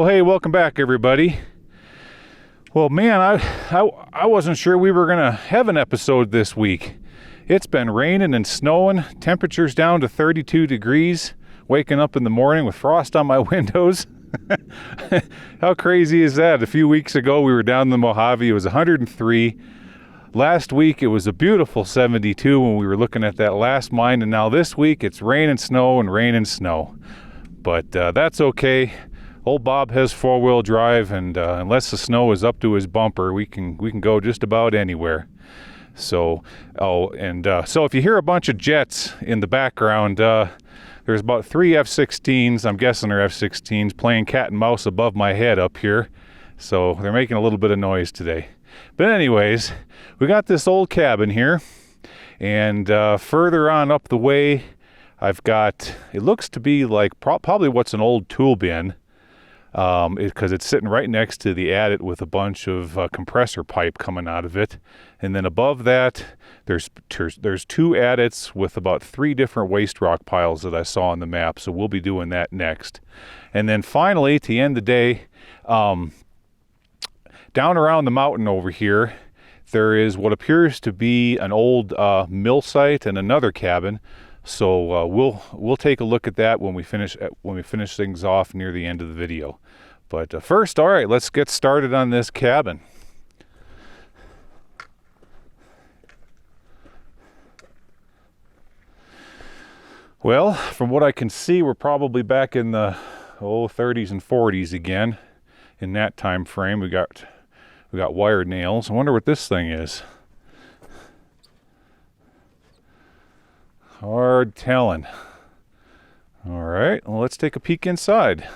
Well, hey, welcome back, everybody. Well, man, I wasn't sure we were gonna have an episode this week. It's been raining and snowing, temperatures down to 32 degrees, waking up in the morning with frost on my windows. How crazy is that? A few weeks ago, we were down in the Mojave. It was 103. Last week, it was a beautiful 72 when we were looking at that last mine, and now this week, it's rain and snow and rain and snow. But that's okay. Old Bob has four-wheel drive, and unless the snow is up to his bumper, we can go just about anywhere. So, so if you hear a bunch of jets in the background, there's about 3 F-16s, I'm guessing they're F-16s, playing cat and mouse above my head up here. So they're making a little bit of noise today. But anyways, we got this old cabin here, and further on up the way, I've got, it looks to be like probably what's an old tool bin. Because it's sitting right next to the adit with a bunch of compressor pipe coming out of it, and then above that there's 2 adits with about 3 different waste rock piles that I saw on the map, so we'll be doing that next. And then finally, to end the day, down around the mountain over here there is what appears to be an old mill site and another cabin. So we'll take a look at that when we finish things off near the end of the video. But first, all right, let's get started on this cabin. Well, from what I can see, we're probably back in the 30s and 40s again. In that time frame, we got wire nails. I wonder what this thing is. Hard telling. All right, well, let's take a peek inside.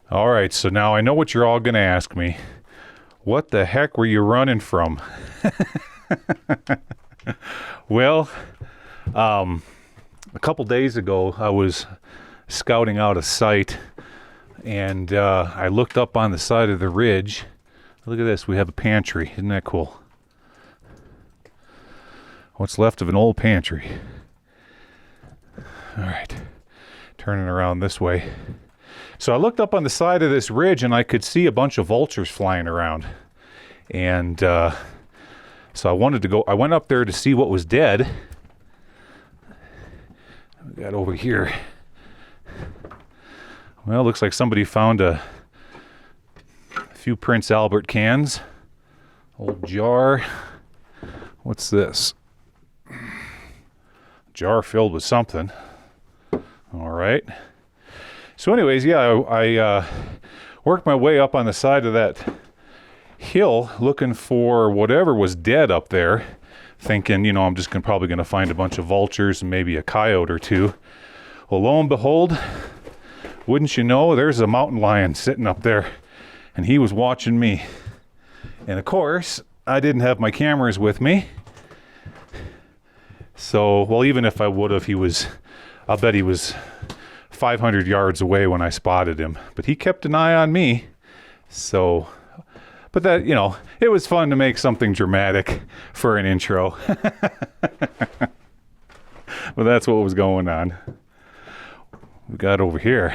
All right, so now I know what you're all going to ask me. What the heck were you running from? Well, a couple days ago, I was scouting out a site, and I looked up on the side of the ridge. Look at this, we have a pantry. Isn't that cool? What's left of an old pantry. All right, turning around this way. So I looked up on the side of this ridge, and I could see a bunch of vultures flying around. And so I went up there to see what was dead. We got over here. Well, looks like somebody found a few Prince Albert cans. Old jar. What's this? Jar filled with something. All right. So anyways, yeah, I worked my way up on the side of that hill looking for whatever was dead up there, thinking, I'm just probably going to find a bunch of vultures and maybe a coyote or 2. Well, lo and behold, wouldn't you know, there's a mountain lion sitting up there, and he was watching me. And of course, I didn't have my cameras with me. So, well, even if I would have, I'll bet he was 500 yards away when I spotted him. But he kept an eye on me. So, but that, it was fun to make something dramatic for an intro. Well, that's what was going on. We got over here.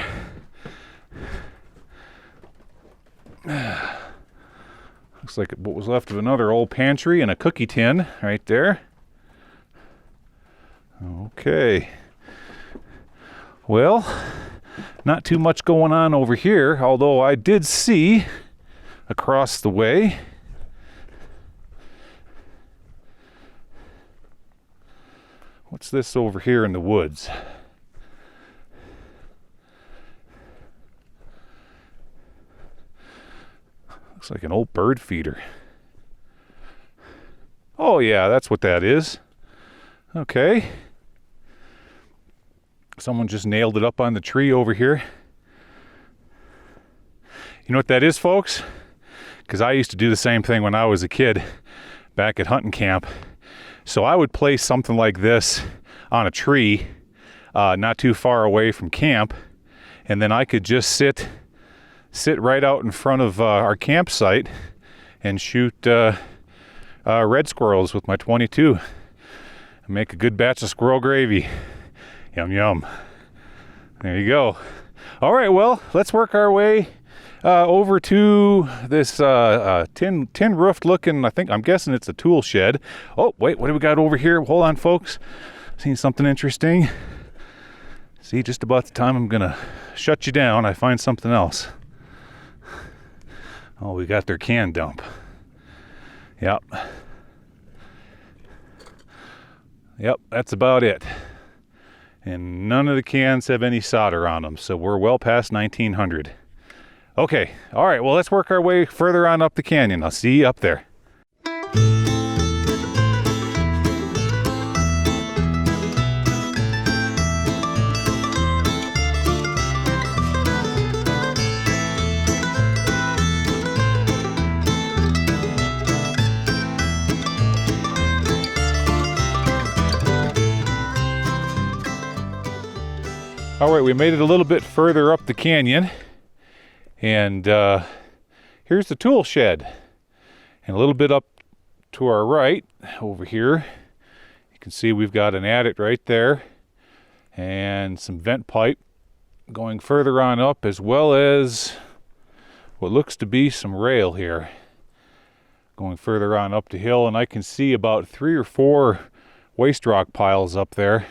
Looks like what was left of another old pantry and a cookie tin right there. Okay. Well, not too much going on over here, although I did see across the way what's this over here in the woods? Looks like an old bird feeder. Oh yeah, that's what that is. Okay. Someone just nailed it up on the tree over here. You know what that is, folks? Because I used to do the same thing when I was a kid back at hunting camp. So I would place something like this on a tree not too far away from camp, and then I could just sit right out in front of our campsite and shoot red squirrels with my 22 and make a good batch of squirrel gravy. Yum yum. There you go. All right, well, let's work our way over to this tin roofed looking, I'm guessing it's a tool shed. Oh, wait, what do we got over here? Hold on, folks. Seen something interesting. See, just about the time I'm gonna shut you down, I find something else. Oh, we got their can dump. Yep, that's about it. And none of the cans have any solder on them, so we're well past 1900. Okay, all right, well, let's work our way further on up the canyon. I'll see you up there. All right, we made it a little bit further up the canyon, and here's the tool shed. And a little bit up to our right, over here, you can see we've got an adit right there, and some vent pipe going further on up, as well as what looks to be some rail here going further on up the hill. And I can see about 3 or 4 waste rock piles up there,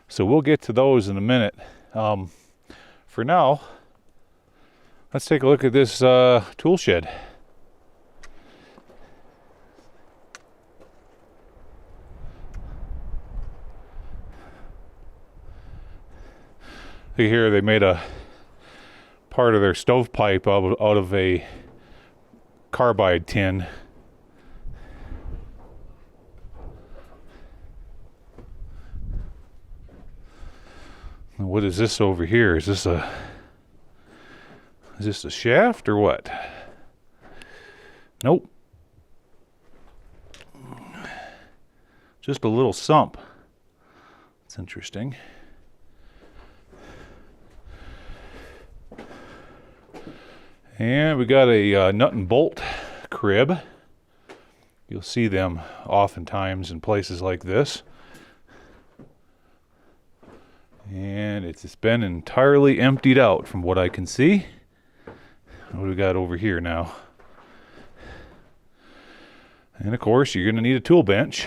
so we'll get to those in a minute. For now, let's take a look at this tool shed. See here, they made a part of their stovepipe out of a carbide tin. What is this over here? Is this a shaft or what? Nope. Just a little sump. That's interesting. And we got a nut and bolt crib. You'll see them oftentimes in places like this. And it's been entirely emptied out from what I can see. What do we got over here now? And of course, you're going to need a tool bench.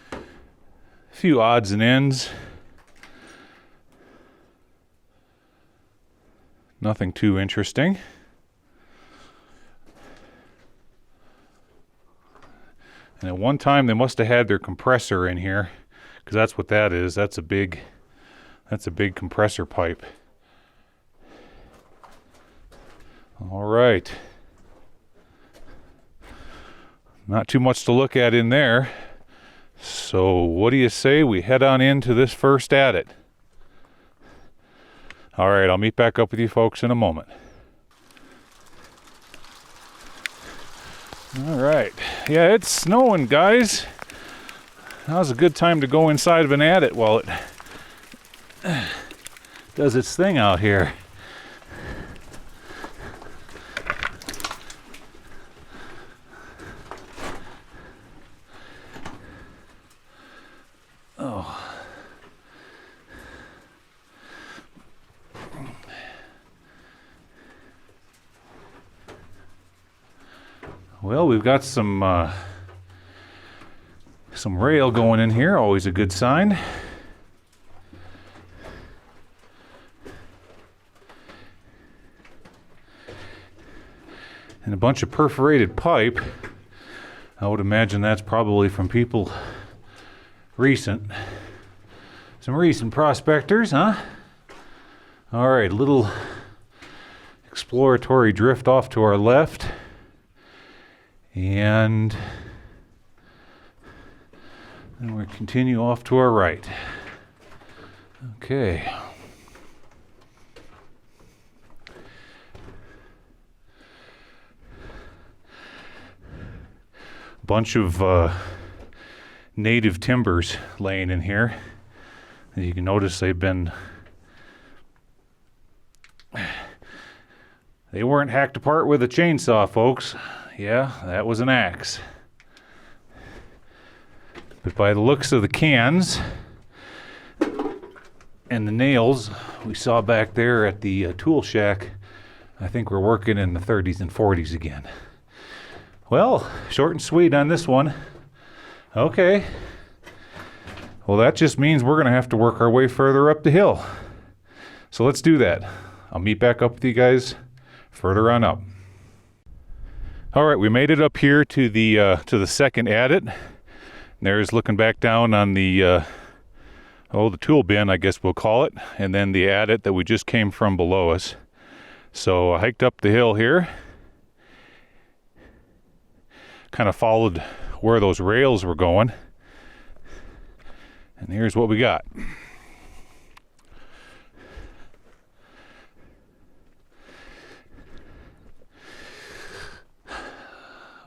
A few odds and ends. Nothing too interesting. And at one time they must have had their compressor in here, because that's what that is. That's a big compressor pipe. All right. Not too much to look at in there. So what do you say we head on into this first adit? All right, I'll meet back up with you folks in a moment. All right. Yeah, it's snowing, guys. Now's a good time to go inside of an adit while it does its thing out here. Oh. Well, we've got some rail going in here, always a good sign. And a bunch of perforated pipe. I would imagine that's probably from people some recent prospectors, huh? All right, little exploratory drift off to our left. And then we continue off to our right. Okay. bunch of native timbers laying in here. As you can notice, they weren't hacked apart with a chainsaw, folks. Yeah, that was an axe. But by the looks of the cans and the nails we saw back there at the tool shack, I think we're working in the 30s and 40s again. Well, short and sweet on this one. Okay. Well, that just means we're going to have to work our way further up the hill. So let's do that. I'll meet back up with you guys further on up. All right, we made it up here to the second adit. There's looking back down on the tool bin, I guess we'll call it, and then the adit that we just came from below us. So I hiked up the hill here, kind of followed where those rails were going, and here's what we got.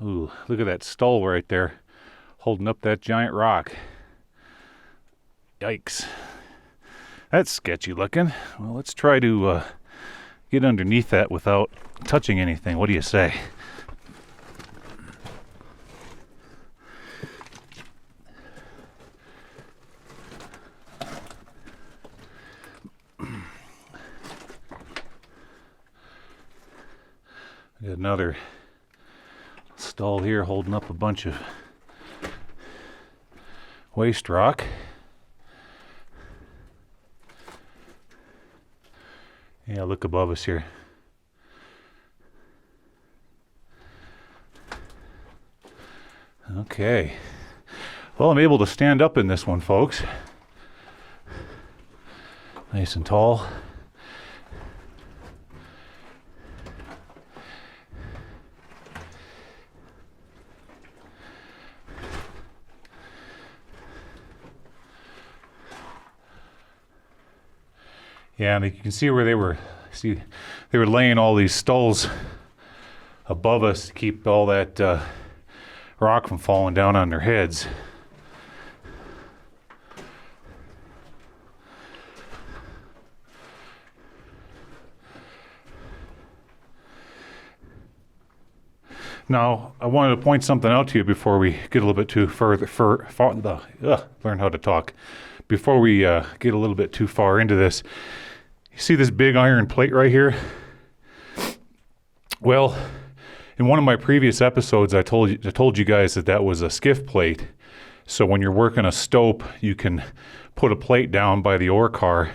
Ooh, look at that stole right there, holding up that giant rock. Yikes. That's sketchy looking. Well, let's try to get underneath that without touching anything. What do you say? Got another stall here holding up a bunch of waste rock. Yeah, look above us here. Okay. Well, I'm able to stand up in this one, folks. Nice and tall. Yeah, and you can see where they were laying all these stalls above us to keep all that rock from falling down on their heads. Now, I wanted to point something out to you before we get a little bit too learn how to talk. Before we get a little bit too far into this, you see this big iron plate right here? Well, in one of my previous episodes, I told you guys that was a skiff plate. So when you're working a stope, you can put a plate down by the ore car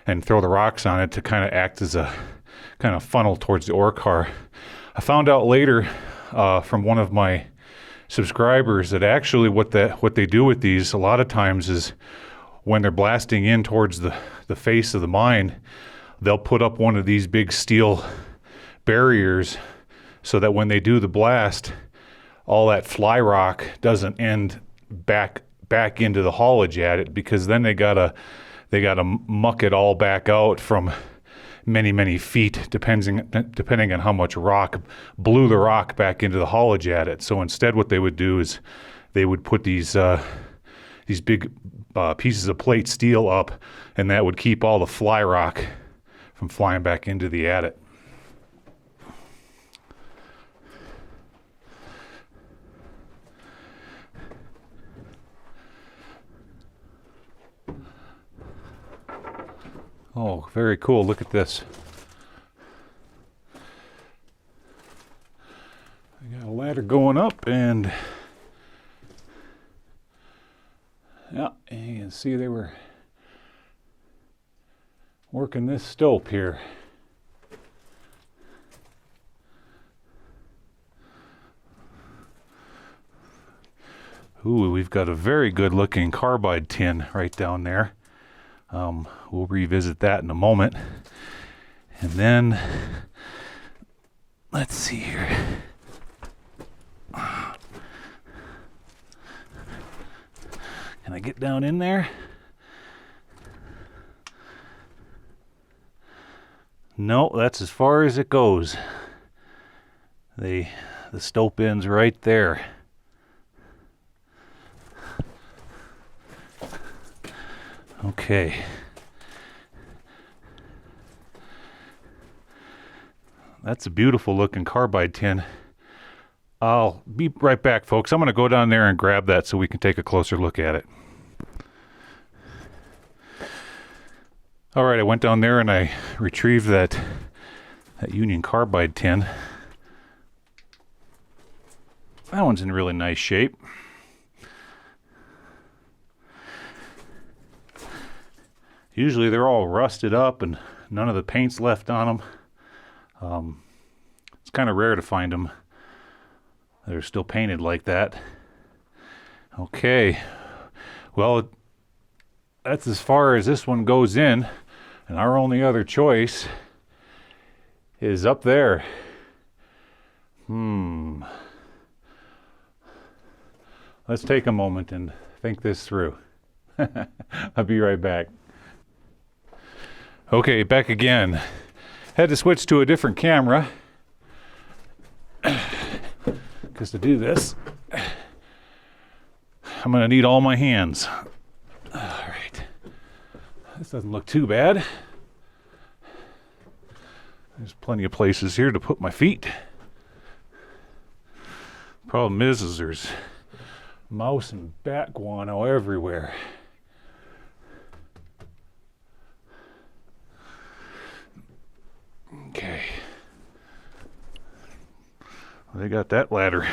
and throw the rocks on it to kind of act as a kind of funnel towards the ore car. I found out later from one of my subscribers that actually what they do with these a lot of times is when they're blasting in towards the face of the mine, they'll put up one of these big steel barriers so that when they do the blast, all that fly rock doesn't end back into the haulage adit, because then they gotta muck it all back out from many feet, depending on how much rock blew the rock back into the haulage adit. So instead, what they would do is they would put these big pieces of plate steel up, and that would keep all the fly rock from flying back into the adit. Oh, very cool. Look at this. I got a ladder going up, and yeah, and you can see they were working this stope here. Ooh, we've got a very good looking carbide tin right down there. We'll revisit that in a moment. And then, let's see here. Can I get down in there? No, that's as far as it goes. The stope ends right there. Okay. That's a beautiful looking carbide tin. I'll be right back, folks. I'm going to go down there and grab that so we can take a closer look at it. All right, I went down there and I retrieved that Union Carbide tin. That one's in really nice shape. Usually they're all rusted up and none of the paint's left on them. It's kind of rare to find them. They're still painted like that. Okay, well, that's as far as this one goes in, and our only other choice is up there. Let's take a moment and think this through. I'll be right back. Okay, back again. Had to switch to a different camera. Because to do this, I'm going to need all my hands. All right. This doesn't look too bad. There's plenty of places here to put my feet. Problem is there's mouse and bat guano everywhere. Okay. They got that ladder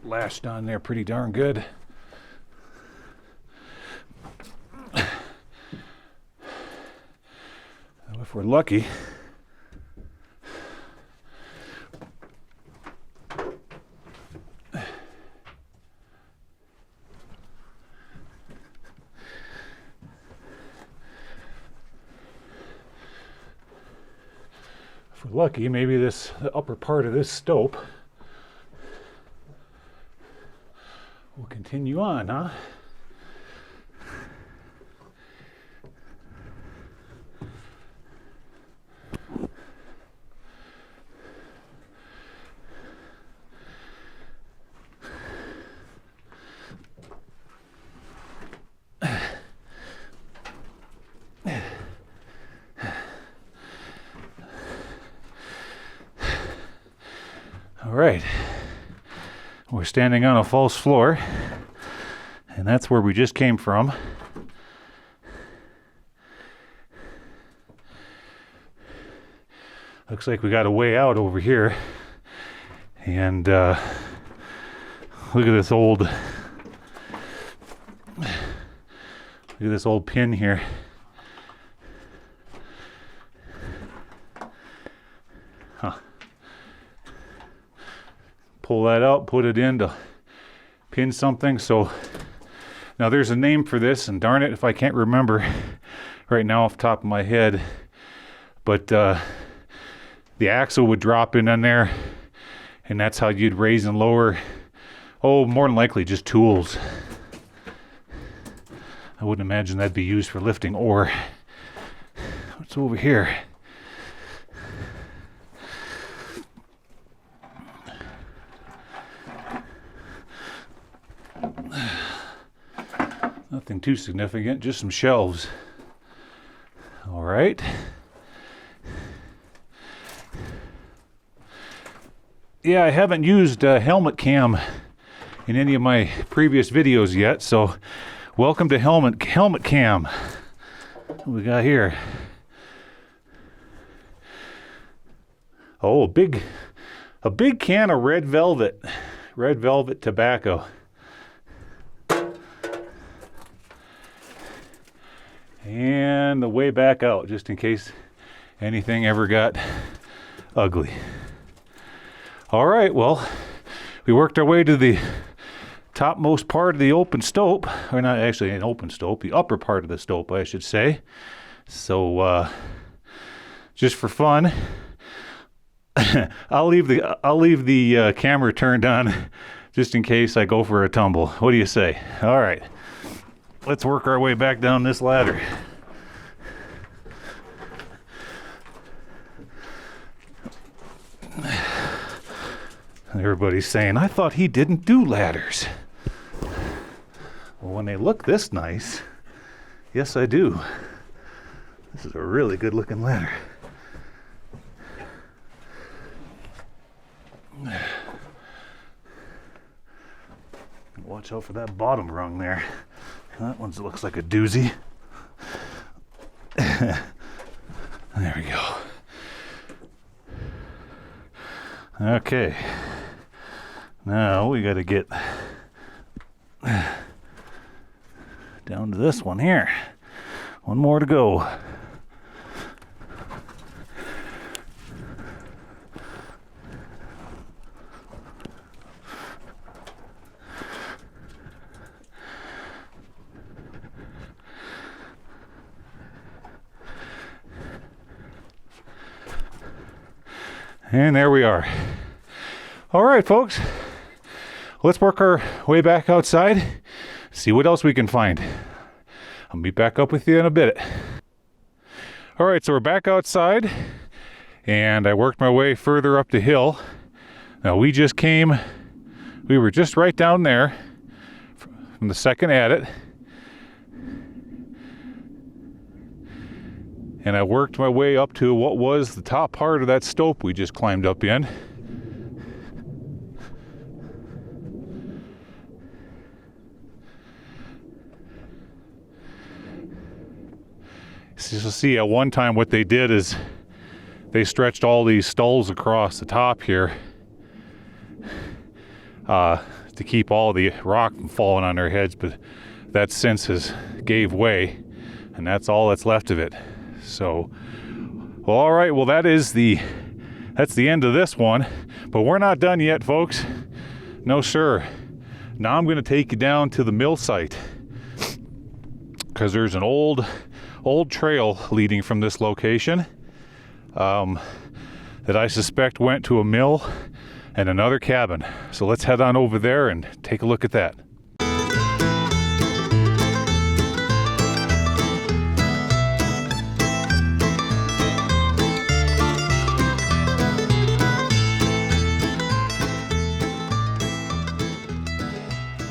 lashed on there pretty darn good. If we're lucky, maybe the upper part of this stope will continue on, huh? All right, we're standing on a false floor, and that's where we just came from. Looks like we got a way out over here, and look at this old pin here. Pull that out, put it in to pin something. So now there's a name for this, and darn it if I can't remember right now off the top of my head, but the axle would drop in on there, and that's how you'd raise and lower, more than likely just tools. I wouldn't imagine that'd be used for lifting ore. What's over here? Nothing too significant, just some shelves. All right. Yeah, I haven't used helmet cam in any of my previous videos yet, so welcome to helmet cam. What we got here? Oh, a big can of red velvet tobacco. And the way back out, just in case anything ever got ugly. All right, well, we worked our way to the topmost part of the open stope, or not actually an open stope, the upper part of the stope, I should say. So, just for fun, I'll leave the camera turned on, just in case I go for a tumble. What do you say? All right. Let's work our way back down this ladder. Everybody's saying, I thought he didn't do ladders. Well, when they look this nice, Yes, I do. This is a really good looking ladder. Watch out for that bottom rung there. That one looks like a doozy. There we go. Okay. Now we got to get down to this one here. One more to go. And there we are. All right, folks. Let's work our way back outside, see what else we can find. I'll be back up with you in a bit. All right, so we're back outside, and I worked my way further up the hill. Now we were just right down there from the second adit. And I worked my way up to what was the top part of that stope we just climbed up in. So you'll see at one time what they did is they stretched all these stalls across the top here to keep all the rock from falling on their heads, but that since has gave way, and that's all that's left of it. So, well, all right, well, that's the end of this one, but we're not done yet, folks. No, sir. Now I'm going to take you down to the mill site, because there's an old trail leading from this location that I suspect went to a mill and another cabin. So let's head on over there and take a look at that.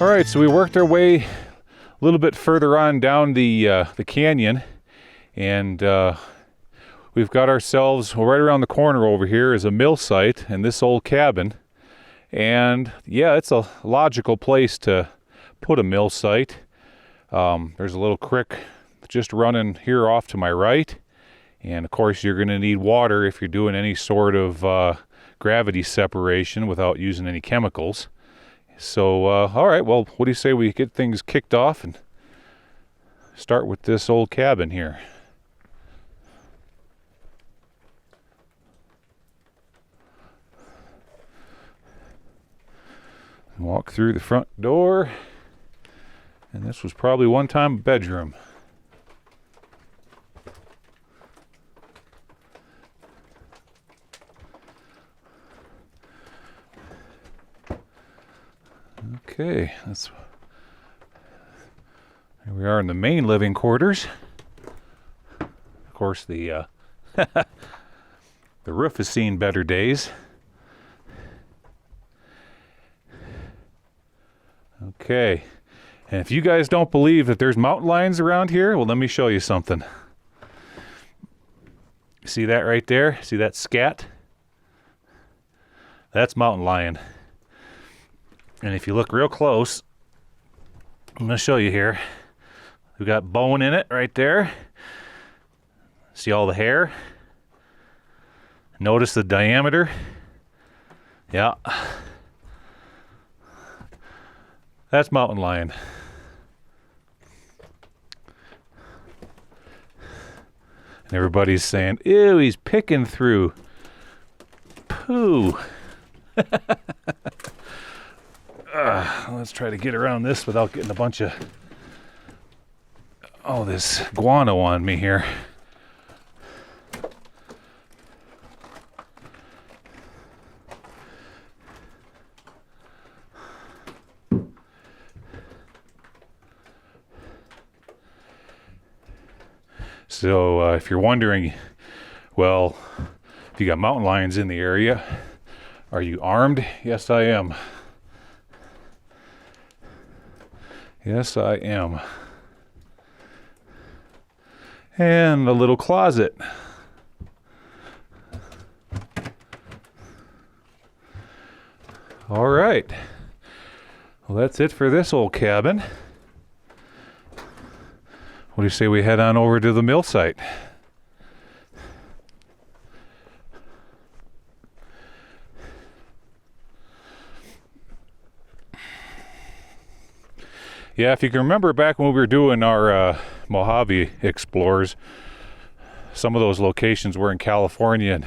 All right, so we worked our way a little bit further on down the canyon, and we've got ourselves right around the corner over here is a mill site and this old cabin. And yeah, it's a logical place to put a mill site. There's a little creek just running here off to my right, and of course you're going to need water if you're doing any sort of gravity separation without using any chemicals. So, all right, well, what do you say we get things kicked off and start with this old cabin here? Walk through the front door, and this was probably one time a bedroom. Okay, here we are in the main living quarters. Of course, the the roof has seen better days. Okay, and if you guys don't believe that there's mountain lions around here, well, let me show you something. See that right there? See that scat? That's mountain lion. And if you look real close, I'm going to show you here. We've got bone in it right there. See all the hair? Notice the diameter? Yeah. That's mountain lion. And everybody's saying, ew, he's picking through poo. Let's try to get around this without getting a bunch of this guano on me here. So if you're wondering, well, if you got mountain lions in the area, are you armed? Yes, I am. Yes, I am. And a little closet. All right. Well, that's it for this old cabin. What do you say we head on over to the mill site? Yeah, if you can remember back when we were doing our Mojave Explorers, some of those locations were in California, and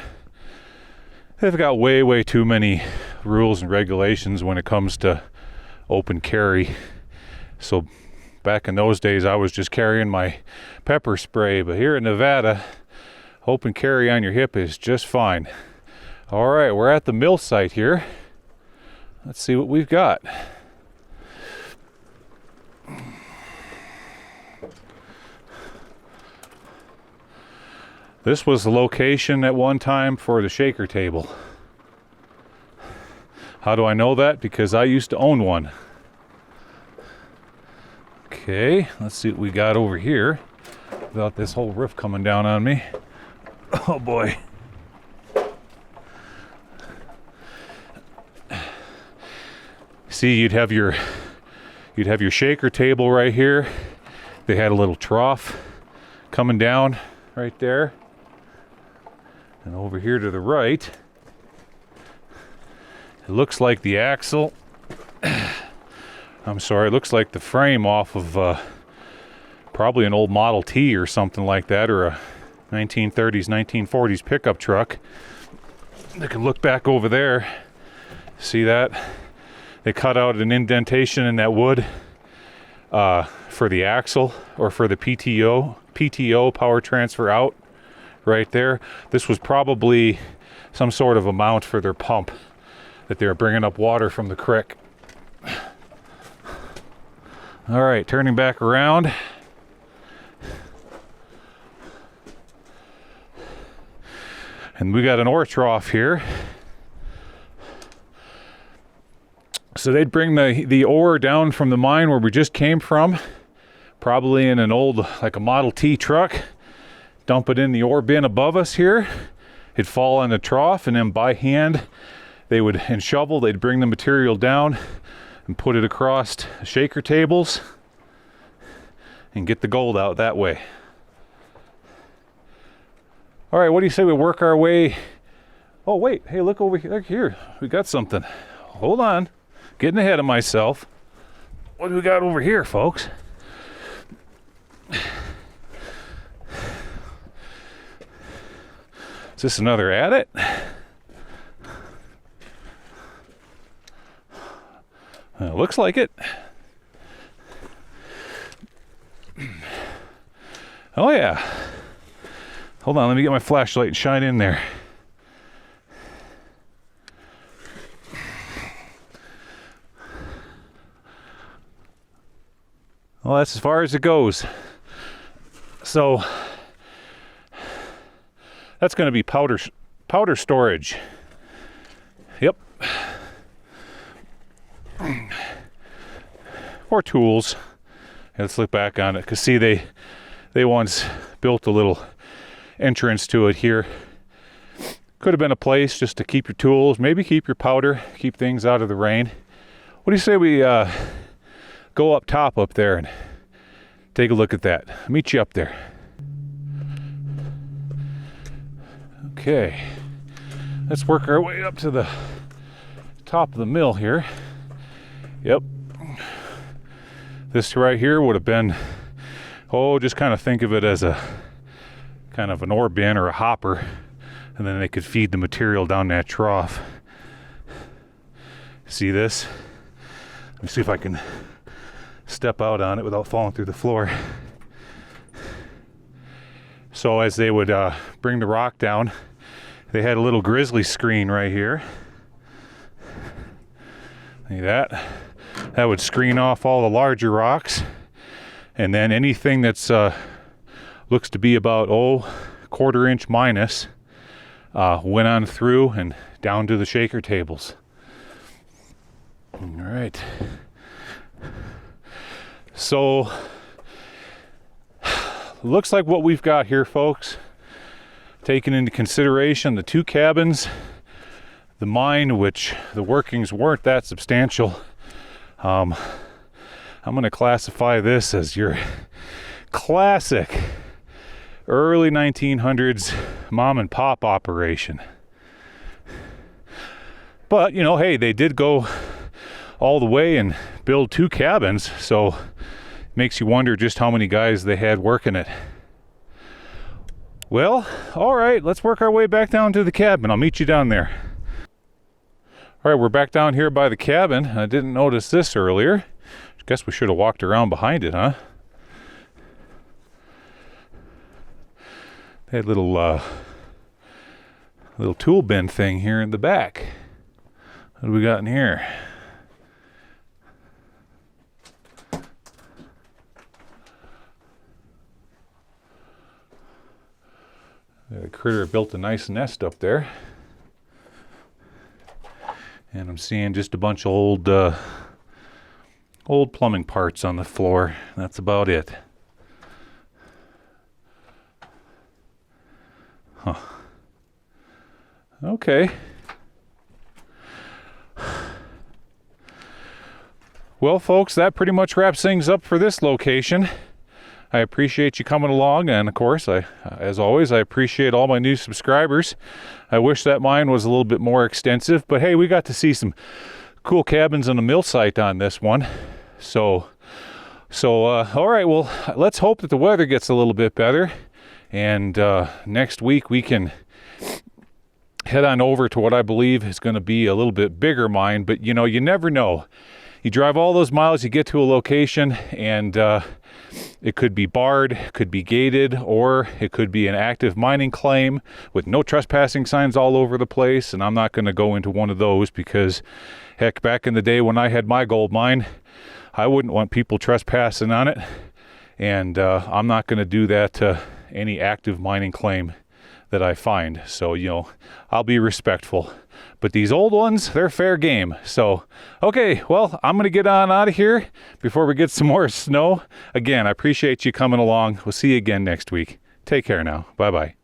they've got way too many rules and regulations when it comes to open carry. So back in those days, I was just carrying my pepper spray, but here in Nevada, open carry on your hip is just fine. All right, we're at the mill site here. Let's see what we've got. This was the location at one time for the shaker table. How do I know that? Because I used to own one. Okay, let's see what we got over here without this whole roof coming down on me. Oh boy. See, you'd have your shaker table right here. They had a little trough coming down right there. And over here to the right, it looks like the axle, I'm sorry, it looks like the frame off of probably an old Model T or something like that, or a 1930s, 1940s pickup truck. You can look back over there, see that? They cut out an indentation in that wood for the axle, or for the PTO, power transfer out. Right there. This was probably some sort of a mount for their pump that they were bringing up water from the creek. All right, turning back around. And we got an ore trough here. So they'd bring the ore down from the mine where we just came from, probably in an old, like a Model T truck. Dump it in the ore bin above us here. It'd fall in the trough, and then by hand, and shovel, they'd bring the material down and put it across shaker tables and get the gold out that way. All right, what do you say we work our way? Oh, wait, hey, look over here. Look here. We got something. Hold on. Getting ahead of myself. What do we got over here, folks? Is this another adit? Looks like it. Oh yeah. Hold on, let me get my flashlight and shine in there. Well, that's as far as it goes. So that's going to be powder storage. Yep. Or tools. Let's look back on it, because see, they once built a little entrance to it here. Could have been a place just to keep your tools, maybe keep your powder, keep things out of the rain. What do you say we go up top up there and take a look at that? I'll meet you up there. Okay, let's work our way up to the top of the mill here. Yep. This right here would have been, just kind of think of it as a kind of an ore bin or a hopper, and then they could feed the material down that trough. See this? Let me see if I can step out on it without falling through the floor. So as they would bring the rock down, they had a little grizzly screen right here. See that? That would screen off all the larger rocks, and then anything that's looks to be about quarter inch minus went on through and down to the shaker tables. All right. So looks like what we've got here, folks, taking into consideration the 2 cabins, the mine, which the workings weren't that substantial. I'm going to classify this as your classic early 1900s mom and pop operation. But, you know, hey, they did go all the way and build 2 cabins, so makes you wonder just how many guys they had working it. Well, all right, let's work our way back down to the cabin. I'll meet you down there. All right, we're back down here by the cabin. I didn't notice this earlier. Guess we should have walked around behind it, huh? They had little tool bin thing here in the back. What do we got in here? The critter built a nice nest up there. And I'm seeing just a bunch of old plumbing parts on the floor. That's about it. Huh. Okay. Well, folks, that pretty much wraps things up for this location. I appreciate you coming along, and of course, as always, I appreciate all my new subscribers. I wish that mine was a little bit more extensive, but hey, we got to see some cool cabins on the mill site on this one. So all right, well, let's hope that the weather gets a little bit better, and next week we can head on over to what I believe is going to be a little bit bigger mine, but you know, you never know. You drive all those miles, you get to a location, and it could be barred, could be gated, or it could be an active mining claim with no trespassing signs all over the place. And I'm not going to go into one of those because, heck, back in the day when I had my gold mine, I wouldn't want people trespassing on it. And I'm not going to do that to any active mining claim that I find. So, you know, I'll be respectful. But these old ones, they're fair game. So, okay, well, I'm going to get on out of here before we get some more snow. Again, I appreciate you coming along. We'll see you again next week. Take care now. Bye-bye.